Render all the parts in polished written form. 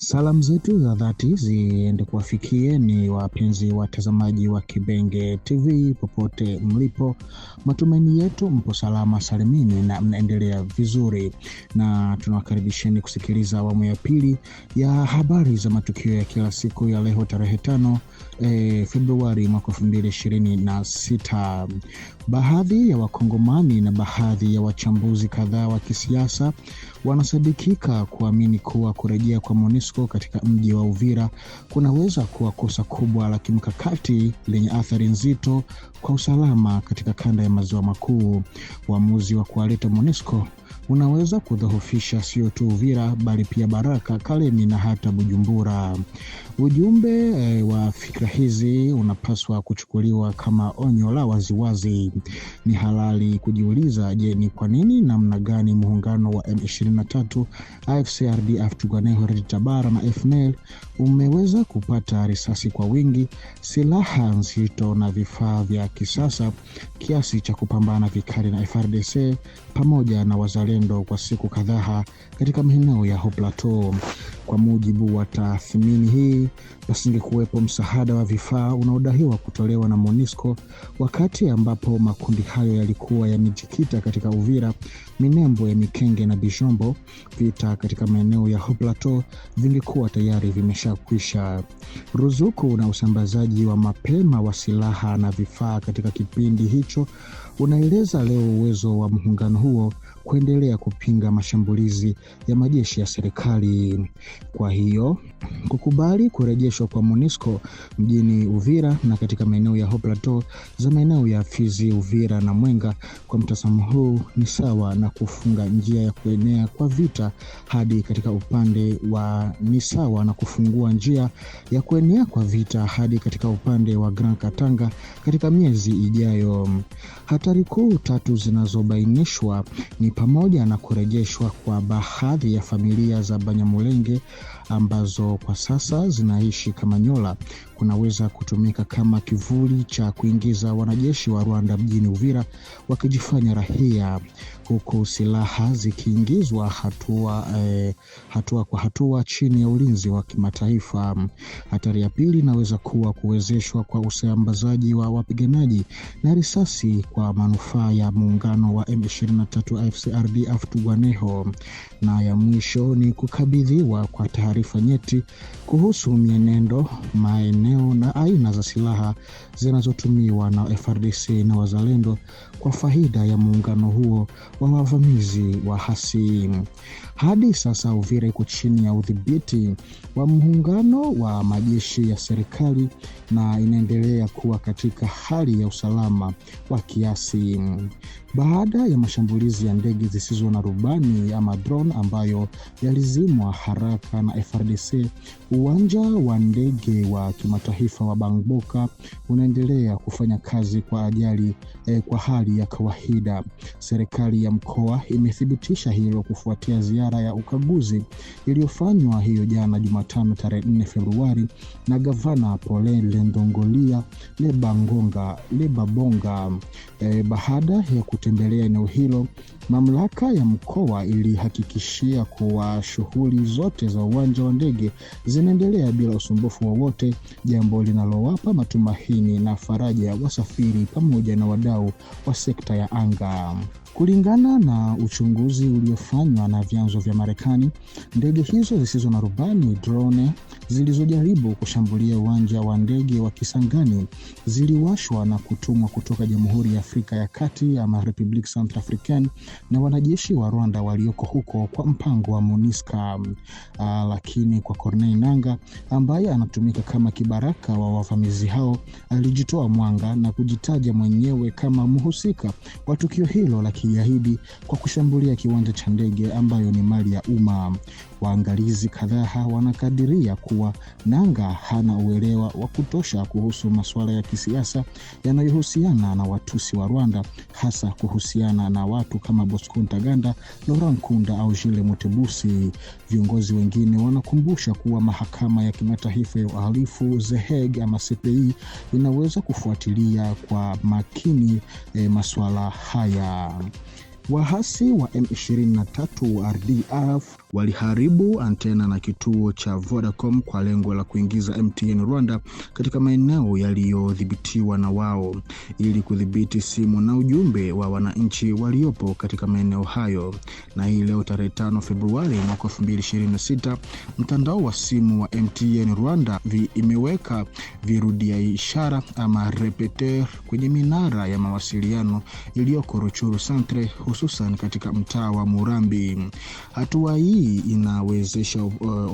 Salamu zetu za dhati ziende kuwafikie ni wapenzi watazamaji wa Kibenge TV popote mlipo. Matumaini yetu mpo salama salimini na mnaendelea vizuri, na tunawakaribisheni kusikiliza awamu ya pili ya habari za matukio ya kila siku ya leo tarehe 5 Februari mwaka 2026. Baadhi ya wakongomani na baadhi ya wachambuzi kadhaa wa kisiasa wanasadikika kuamini kuwa kurejea kwa MONUSCO katika mji wa Uvira kunaweza kuwa kosa kubwa la kimkakati lenye athari nzito kwa usalama katika kanda ya maziwa makuu. Uamuzi wa kuwaleta MONUSCO unaweza kudhoofisha sio tu Uvira bali pia Baraka, Kalemi na hata Bujumbura. Ujumbe wa fikra hizi unapaswa kuchukuliwa kama onyo la waziwazi. Ni halali kujiuliza, je, ni kwa nini namna gani muungano wa M23, AFC/RDF, Twirwaneho, Red Tabara na FNL umeweza kupata risasi kwa wingi, silaha nzito na vifaa vya kisasa kiasi cha kupambana vikali na FARDC pamoja na wazalendo kwa siku kadhaa katika maeneo ya Haut Plateau. Kwa mujibu wa tathmini hii, pasingekuwepo msaada wa vifaa unaodaiwa kutolewa na MONUSCO wakati ambapo makundi hayo yalikuwa yamejikita katika Uvira, Minembwe, Mikenge na Bijombo. Vita katika maeneo ya Haut Plateau vingekuwa tayari vimeshakwisha. Ruzuku na usambazaji wa mapema wa silaha na vifaa katika kipindi hicho unaeleza leo uwezo wa muungano huo kuendelea kupinga mashambulizi ya majeshi ya serikali. Kwa hiyo kukubali kurejeshwa kwa MONUSCO mjini Uvira na katika maeneo ya Haut Plateau za maeneo ya Fizi, Uvira na Mwenga, kwa mtazamo huu ni sawa na kufunga njia ya kuenea kwa vita hadi katika upande wa ni sawa na kufungua njia ya kuenea kwa vita hadi katika upande wa Grand Katanga katika miezi ijayo. Hatari kuu tatu zinazobainishwa ni pamoja na kurejeshwa kwa baadhi ya familia za Banyamulenge ambazo kwa sasa zinaishi Kamanyola kunaweza kutumika kama kivuli cha kuingiza wanajeshi wa Rwanda mjini Uvira wakijifanya raia, huku silaha zikiingizwa hatua kwa hatua chini ya ulinzi wa kimataifa. Hatari ya pili inaweza kuwa kuwezeshwa kwa usambazaji wa wapiganaji na risasi kwa manufaa ya muungano wa M23, AFC/RDF, Twirwaneho. Na ya mwisho ni kukabidhiwa kwa taarifa nyeti kuhusu mienendo, maeneo na aina za silaha zinazotumiwa na FARDC na wazalendo kwa faida ya muungano huo wa wavamizi wa hasimu. Hadi sasa Uvira iko chini ya udhibiti wa muungano wa majeshi ya serikali na inaendelea kuwa katika hali ya usalama wa kiasi. Baada ya mashambulizi ya ndege zisizo na rubani ama drone ambayo yalizimwa haraka na FARDC, uwanja wa ndege wa kimataifa wa Bangboka unaendelea kufanya kazi kwa hali ya kawaida. Serikali ya mkoa imethibitisha hilo kufuatia ziara ya ukaguzi iliyofanywa hiyo jana Jumatano tarehe 4 Februari na Gavana Paulin Ndongolia Lebabonga. Baada ya kutembelea eneo hilo, mamlaka ya mkoa ilihakikishia kuwa shughuli zote za uwanja wa ndege zinaendelea bila usumbufu wowote, jambo linalowapa matumaini na faraja wasafiri pamoja na wadau wa sekta ya anga. Kulingana na uchunguzi uliofanywa na vyanzo vya Marekani, ndege hizo zisizo na rubani drone zilizojaribu kushambulia uwanja wa ndege wa Kisangani ziliwashwa na kutumwa kutoka Jamhuri ya Afrika ya Kati ama Republique Centrafricaine na wanajeshi wa Rwanda walioko huko kwa mpango wa MONUSCO. Lakini kwa Corneille Nangaa ambaye anatumika kama kibaraka wa wavamizi hao alijitoa mwanga na kujitaja mwenyewe kama mhusika wa tukio hilo la kigaidi kwa kushambulia kiwanja cha ndege ambayo ni mali ya umma. Waangalizi kadhaa wanakadiria kuwa Nangaa hana uelewa wa kutosha kuhusu masuala ya kisiasa yanayohusiana na Watusi wa Rwanda, hasa kuhusiana na watu kama Bosco Ntaganda, Laurent Nkunda au Jules Mutebusi. Viongozi wengine wanakumbusha kuwa mahakama ya kimataifa ya uhalifu The Hague ama CPI inaweza kufuatilia kwa makini masuala haya. Waasi wa M23 RDF waliharibu antena na kituo cha Vodacom kwa lengo la kuingiza MTN Rwanda katika maeneo yaliyodhibitiwa na wao ili kudhibiti simu na ujumbe wa wananchi waliopo katika maeneo hayo. Na hii leo tarehe 5 Februari mwaka 2026, mtandao wa simu wa MTN Rwanda imeweka virudia ishara ama repeteur kwenye minara ya mawasiliano iliyoko Ruchuru Centre, hususan katika mtaa wa Murambi. Hatua hii inawezesha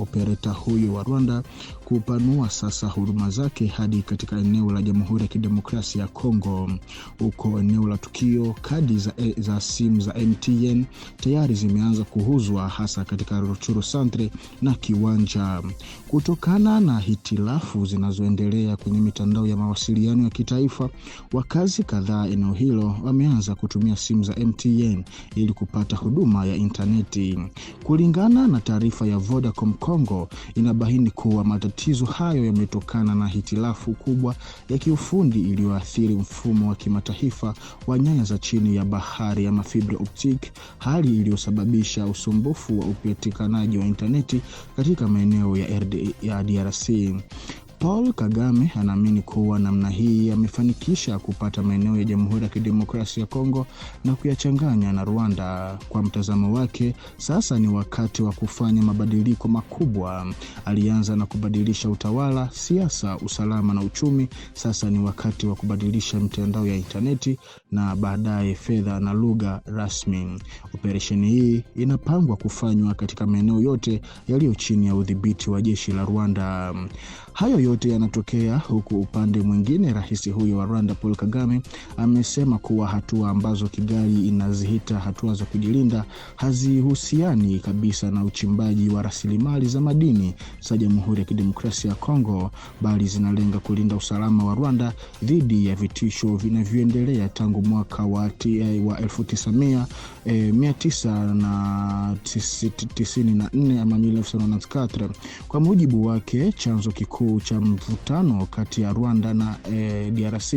operator huyo wa Rwanda kupanua sasa huduma zake hadi katika eneo la Jamhuri ya Kidemokrasia ya Kongo. Huko eneo la tukio, kadi za simu za MTN tayari zimeanza kuuzwa hasa katika Ruchuru Centre na Kiwanja. Kutokana na hitilafu zinazoendelea kwenye mitandao ya mawasiliano ya kitaifa, wakazi kadhaa eneo hilo wameanza kutumia simu za MTN ili kupata huduma ya interneti. Kulingana na taarifa ya Vodacom Congo, inabaini kuwa matatizo hayo yametokana na hitilafu kubwa ya kiufundi iliyoathiri mfumo wa kimataifa wa nyaya za chini ya bahari ama fibre optique, hali iliyosababisha usumbufu wa upatikanaji wa interneti katika maeneo ya DRC. Paul Kagame anaamini kuwa namna hii amefanikisha kupata maeneo ya Jamhuri ya Kidemokrasia ya Kongo na kuyachanganya na Rwanda. Kwa mtazamo wake, sasa ni wakati wa kufanya mabadiliko makubwa. Alianza na kubadilisha utawala, siasa, usalama na uchumi. Sasa ni wakati wa kubadilisha mitandao ya interneti na baadaye fedha na lugha rasmi. Operesheni hii inapangwa kufanywa katika maeneo yote yaliyo chini ya udhibiti wa jeshi la Rwanda. Hayo yote yanatokea huku upande mwingine rais huyo wa Rwanda Paul Kagame amesema kuwa hatua ambazo Kigali inaziita hatua za kujilinda hazihusiani kabisa na uchimbaji wa rasilimali za madini za Jamhuri ya Kidemokrasia ya Kongo, bali zinalenga kulinda usalama wa Rwanda dhidi ya vitisho vinavyoendelea tangu mwaka wa 1994 ama 1994. Kwa mujibu wake, chanzo kikuu cha mvutano kati ya Rwanda na DRC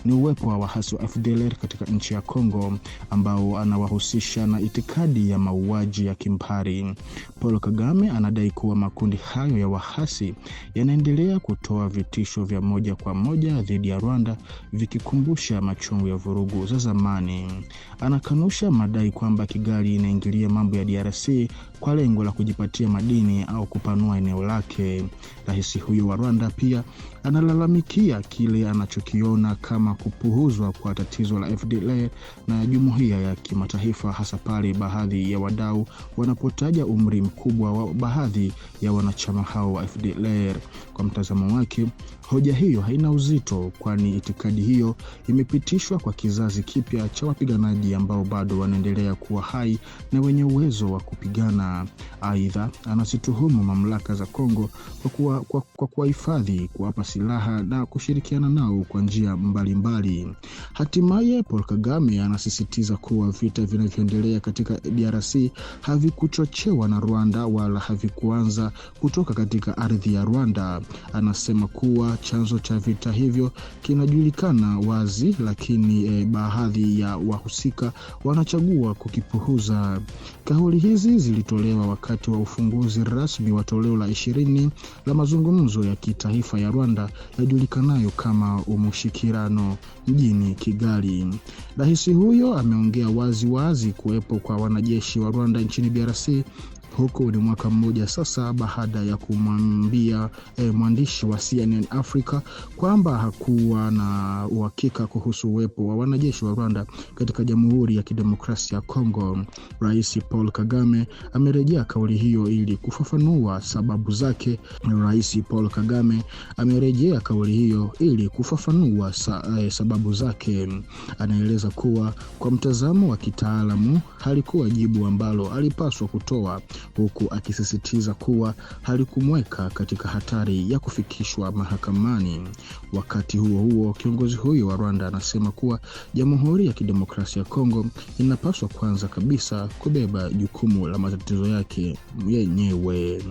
ni uwepo wa waasi wa FDLR katika nchi ya Kongo ambao anawahusisha na itikadi ya mauaji ya kimbari. Paul Kagame anadai kuwa makundi hayo ya waasi yanaendelea kutoa vitisho vya moja kwa moja dhidi ya Rwanda, vikikumbusha machungu ya vurugu za zamani. Anakanusha madai kwamba Kigali inaingilia mambo ya DRC kwa lengo la kujipatia madini au kupanua eneo lake. Rais huyo wa Rwanda pia analalamikia kile anachokiona kama kupuuzwa kwa tatizo la FDLR na jumuiya ya kimataifa, hasa pale baadhi ya wadau wanapotaja umri mkubwa wa baadhi ya wanachama hao wa FDLR. Kwa mtazamo wake, hoja hiyo haina uzito, kwani itikadi hiyo imepitishwa kwa kizazi kipya cha wapiganaji ambao bado wanaendelea kuwa hai na wenye uwezo wa kupigana. Aidha, anasituhumu mamlaka za Kongo kwa kuwahifadhi, kuwapa silaha na kushirikiana nao kwa njia mbalimbali. Hatimaye Paul Kagame anasisitiza kuwa vita vinavyoendelea katika DRC havikuchochewa na Rwanda wala havikuanza kutoka katika ardhi ya Rwanda. Anasema kuwa chanzo cha vita hivyo kinajulikana wazi, lakini baadhi ya wahusika wanachagua kukipuuza. Kauli hizi zilitolewa wakati wa ufunguzi rasmi wa toleo la 20 la mazungumzo ya kitaifa ya Rwanda yajulikanayo kama Umushikirano mjini Kigali. Rais huyo ameongea wazi kuwepo kwa wanajeshi wa Rwanda nchini DRC huko ni mwaka mmoja sasa baada ya kumwambia mwandishi wa CNN Africa kwamba hakuwa na uhakika kuhusu uwepo wa wanajeshi wa Rwanda katika Jamhuri ya Kidemokrasia ya Kongo. Rais Paul Kagame amerejea kauli hiyo ili kufafanua sababu zake. Sababu zake. Anaeleza kuwa kwa mtazamo wa kitaalamu halikuwa jibu ambalo alipaswa kutoa, huku akisisitiza kuwa halikumweka katika hatari ya kufikishwa mahakamani. Wakati huo kiongozi huyo wa Rwanda anasema kuwa Jamhuri ya Kidemokrasia ya Kongo inapaswa kwanza kabisa kubeba jukumu la matatizo yake yenyewe.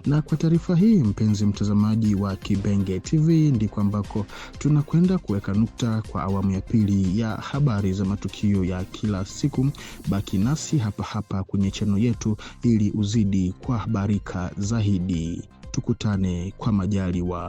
Na kwa taarifa hii, mpenzi mtazamaji wa Kibenge TV, ndiko ambako tunakwenda kuweka nukta kwa awamu ya pili ya habari za matukio ya kila siku. Baki nasi hapa kwenye channel yetu ili uzidi kuhabarika zaidi. Tukutane kwa majaliwa.